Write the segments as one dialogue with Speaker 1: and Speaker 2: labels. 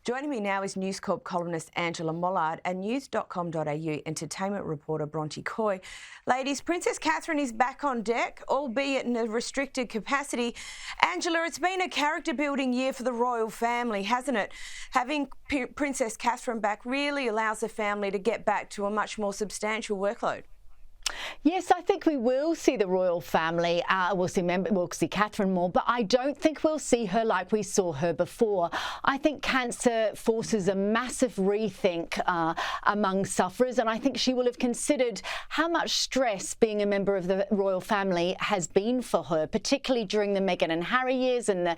Speaker 1: Joining me now is News Corp columnist Angela Mollard and news.com.au entertainment reporter Bronte Coy. Ladies, Princess Catherine is back on deck, albeit in a restricted capacity. Angela, it's been a character-building year for the royal family, hasn't it? Having Princess Catherine back really allows the family to get back to a much more substantial workload.
Speaker 2: Yes, I think we will see the royal family. We'll see Catherine more, but I don't think we'll see her like we saw her before. I think cancer forces a massive rethink among sufferers, and I think she will have considered how much stress being a member of the royal family has been for her, particularly during the Meghan and Harry years and the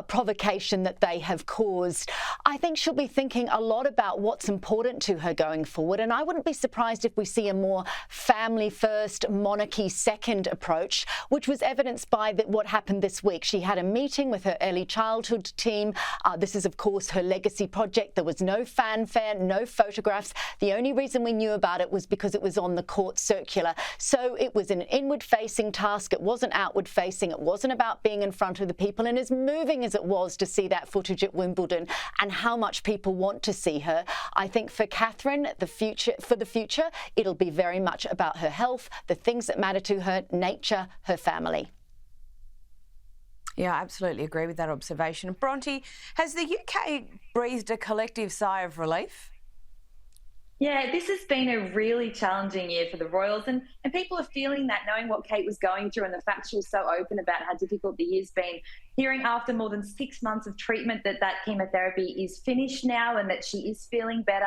Speaker 2: provocation that they have caused. I think she'll be thinking a lot about what's important to her going forward, and I wouldn't be surprised if we see a more family first, monarchy second approach, which was evidenced by what happened this week. She had a meeting with her early childhood team. This is, of course, her legacy project. There was no fanfare, no photographs. The only reason we knew about it was because it was on the court circular. So it was an inward-facing task. It wasn't outward-facing. It wasn't about being in front of the people. And as moving as it was to see that footage at Wimbledon and how much people want to see her, I think for Catherine, for the future, it'll be very much about her health, the things that matter to her, nature, her family.
Speaker 1: Yeah, I absolutely agree with that observation. Bronte, has the UK breathed a collective sigh of relief?
Speaker 3: Yeah, this has been a really challenging year for the royals, and people are feeling that, knowing what Kate was going through and the fact she was so open about how difficult the year's been. Hearing after more than 6 months of treatment that chemotherapy is finished now and that she is feeling better.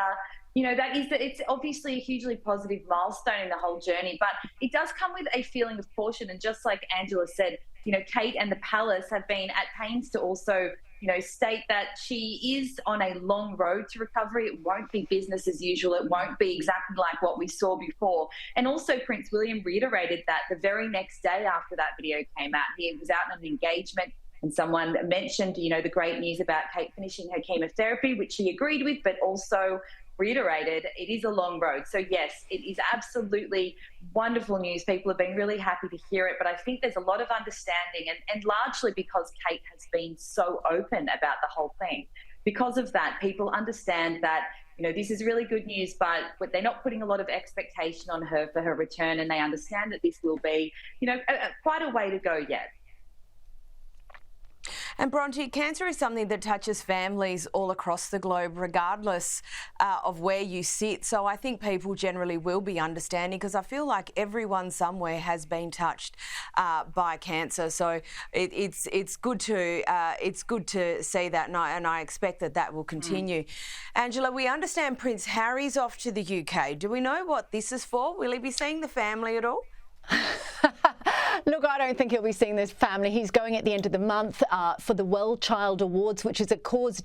Speaker 3: You know, it's obviously a hugely positive milestone in the whole journey, but it does come with a feeling of caution. And just like Angela said, you know, Kate and the palace have been at pains to also, you know, state that she is on a long road to recovery. It won't be business as usual. It won't be exactly like what we saw before. And also Prince William reiterated that the very next day after that video came out. He was out on an engagement and someone mentioned, you know, the great news about Kate finishing her chemotherapy, which he agreed with, but also reiterated it is a long road. So yes, it is absolutely wonderful news. People have been really happy to hear it, but I think there's a lot of understanding and largely because Kate has been so open about the whole thing. Because of that, people understand that, you know, this is really good news, but they're not putting a lot of expectation on her for her return, and they understand that this will be, you know, quite a way to go yet.
Speaker 1: And Bronte, cancer is something that touches families all across the globe, regardless of where you sit. So I think people generally will be understanding, because I feel like everyone somewhere has been touched by cancer. So it's good to see that, and I expect that will continue. Angela, we understand Prince Harry's off to the UK. Do we know what this is for? Will he be seeing the family at all?
Speaker 2: Look, I don't think he'll be seeing this family. He's going at the end of the month for the Well Child Awards, which is a cause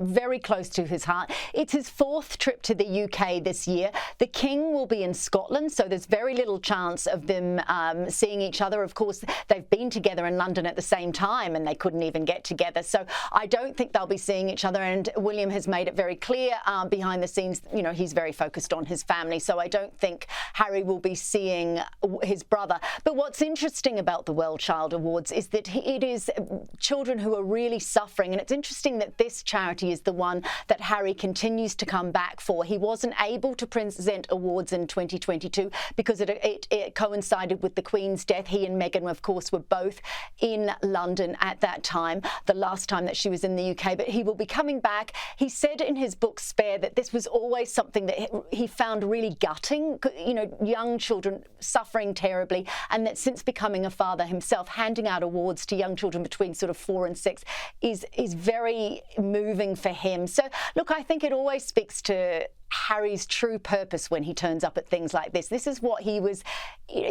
Speaker 2: very close to his heart. It's his 4th trip to the UK this year. The King will be in Scotland, so there's very little chance of them seeing each other. Of course, they've been together in London at the same time and they couldn't even get together. So I don't think they'll be seeing each other. And William has made it very clear behind the scenes, you know, he's very focused on his family. So I don't think Harry will be seeing his brother. But what's interesting about the Well Child Awards is that it is children who are really suffering. And it's interesting that this charity is the one that Harry continues to come back for. He wasn't able to present awards in 2022 because it coincided with the Queen's death. He and Meghan, of course, were both in London at that time, the last time that she was in the UK. But he will be coming back. He said in his book Spare that this was always something that he found really gutting, you know, young children suffering terribly, and that since becoming a father himself, handing out awards to young children between sort of 4 and 6 is very moving for him. So look, I think it always speaks to Harry's true purpose when he turns up at things like this. This is what he was,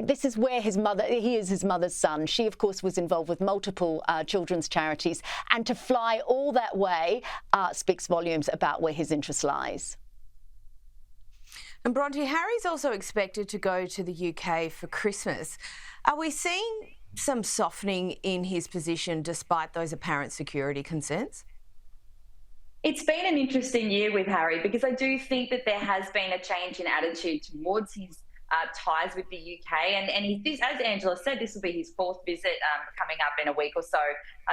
Speaker 2: this is where he is his mother's son. She, of course, was involved with multiple children's charities, and to fly all that way speaks volumes about where his interest lies.
Speaker 1: And Bronte, Harry's also expected to go to the UK for Christmas. Are we seeing some softening in his position despite those apparent security concerns?
Speaker 3: It's been an interesting year with Harry, because I do think that there has been a change in attitude towards his ties with the UK. And as Angela said, this will be his fourth visit coming up in a week or so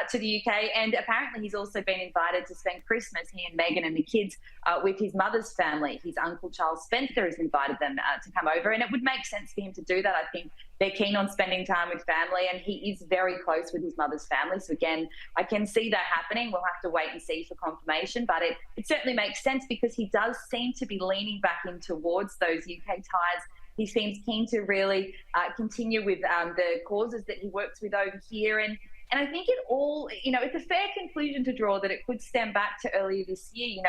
Speaker 3: to the UK. And apparently he's also been invited to spend Christmas, he and Meghan and the kids, with his mother's family. His uncle Charles Spencer has invited them to come over. And it would make sense for him to do that. I think they're keen on spending time with family, and he is very close with his mother's family. So again, I can see that happening. We'll have to wait and see for confirmation, but it certainly makes sense because he does seem to be leaning back in towards those UK ties. He seems keen to really continue with the causes that he works with over here. And I think it all, it's a fair conclusion to draw that it could stem back to earlier this year.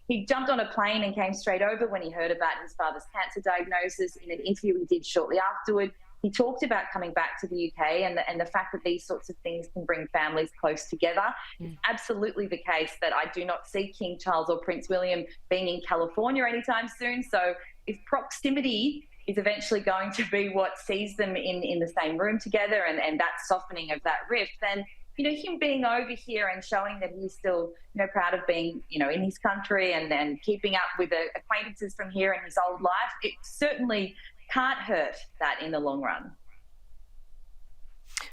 Speaker 3: He jumped on a plane and came straight over when he heard about his father's cancer diagnosis. In an interview he did shortly afterward, he talked about coming back to the UK and the fact that these sorts of things can bring families close together. It's absolutely the case that I do not see King Charles or Prince William being in California anytime soon. So if proximity is eventually going to be what sees them in the same room together and that softening of that rift, then him being over here and showing that he's still proud of being in his country and keeping up with the acquaintances from here in his old life, it certainly can't hurt that in the long run.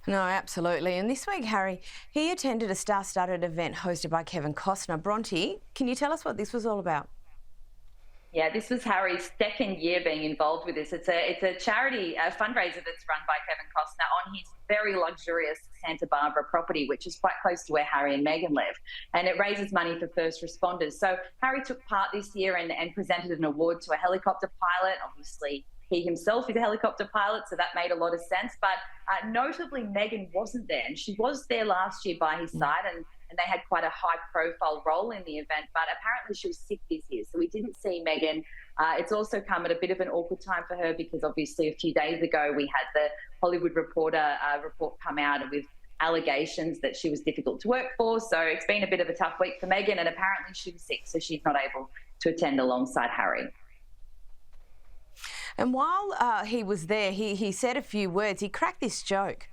Speaker 1: No, absolutely. And this week, Harry, he attended a star-studded event hosted by Kevin Costner. Bronte, can you tell us what this was all about?
Speaker 3: Yeah, this was Harry's second year being involved with this. It's a charity fundraiser that's run by Kevin Costner on his very luxurious Santa Barbara property, which is quite close to where Harry and Meghan live. And it raises money for first responders. So Harry took part this year and presented an award to a helicopter pilot. Obviously, he himself is a helicopter pilot, so that made a lot of sense. But notably, Meghan wasn't there. And she was there last year by his side, and they had quite a high-profile role in the event. But apparently she was sick this year, so we didn't see Meghan. It's also come at a bit of an awkward time for her because obviously a few days ago we had the Hollywood Reporter report come out with allegations that she was difficult to work for. So it's been a bit of a tough week for Meghan, and apparently she was sick, so she's not able to attend alongside Harry.
Speaker 1: And while he was there, he said a few words. He cracked this joke.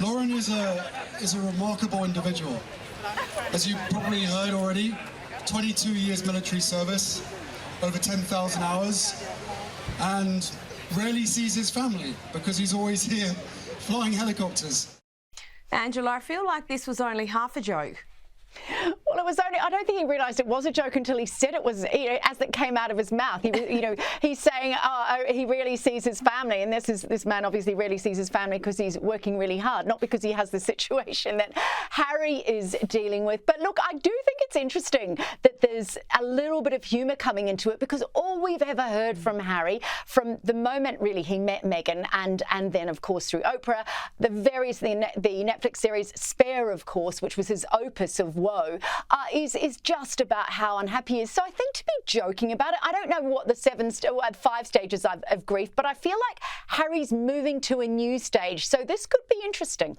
Speaker 4: Lauren is a remarkable individual. As you probably heard already, 22 years military service, over 10,000 hours, and rarely sees his family because he's always here flying helicopters.
Speaker 1: Angela, I feel like this was only half a joke.
Speaker 2: Well, it was only, I don't think he realised it was a joke until he said it was, as it came out of his mouth. He was, he's saying, he really sees his family. And this man obviously really sees his family because he's working really hard, not because he has the situation that Harry is dealing with. But look, I do think it's interesting that there's a little bit of humour coming into it because all we've ever heard from Harry, from the moment really he met Meghan and then, of course, through Oprah, the Netflix series Spare, of course, which was his opus of woe, is just about how unhappy he is. So I think to be joking about it, I don't know what the 5 stages of grief, but I feel like Harry's moving to a new stage. So this could be interesting.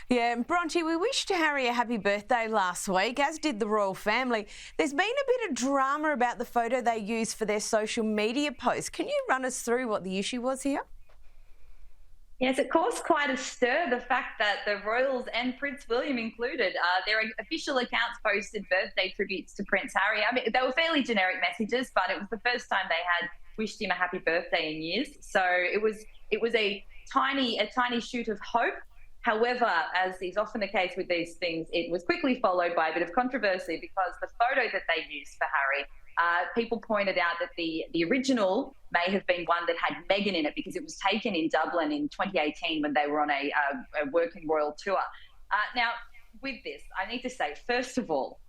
Speaker 1: Yeah, Bronte, we wished Harry a happy birthday last week, as did the royal family. There's been a bit of drama about the photo they used for their social media post. Can you run us through what the issue was here?
Speaker 3: Yes, it caused quite a stir, the fact that the royals and Prince William included, their official accounts posted birthday tributes to Prince Harry. I mean, they were fairly generic messages, but it was the first time they had wished him a happy birthday in years. So it was a tiny shoot of hope. However, as is often the case with these things, it was quickly followed by a bit of controversy because the photo that they used for Harry, people pointed out that the original may have been one that had Meghan in it because it was taken in Dublin in 2018 when they were on a working royal tour. Now, with this, I need to say, first of all,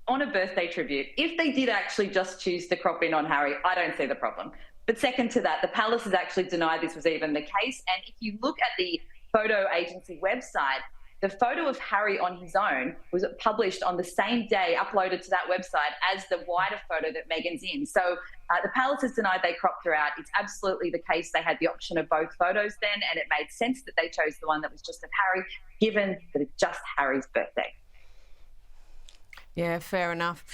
Speaker 3: on a birthday tribute, if they did actually just choose to crop in on Harry, I don't see the problem. But second to that, the palace has actually denied this was even the case. And if you look at the photo agency website, the photo of Harry on his own was published on the same day, uploaded to that website as the wider photo that Meghan's in. So the palace has denied they cropped her out. It's absolutely the case they had the option of both photos then, and it made sense that they chose the one that was just of Harry, given that it's just Harry's birthday.
Speaker 1: Yeah, fair enough.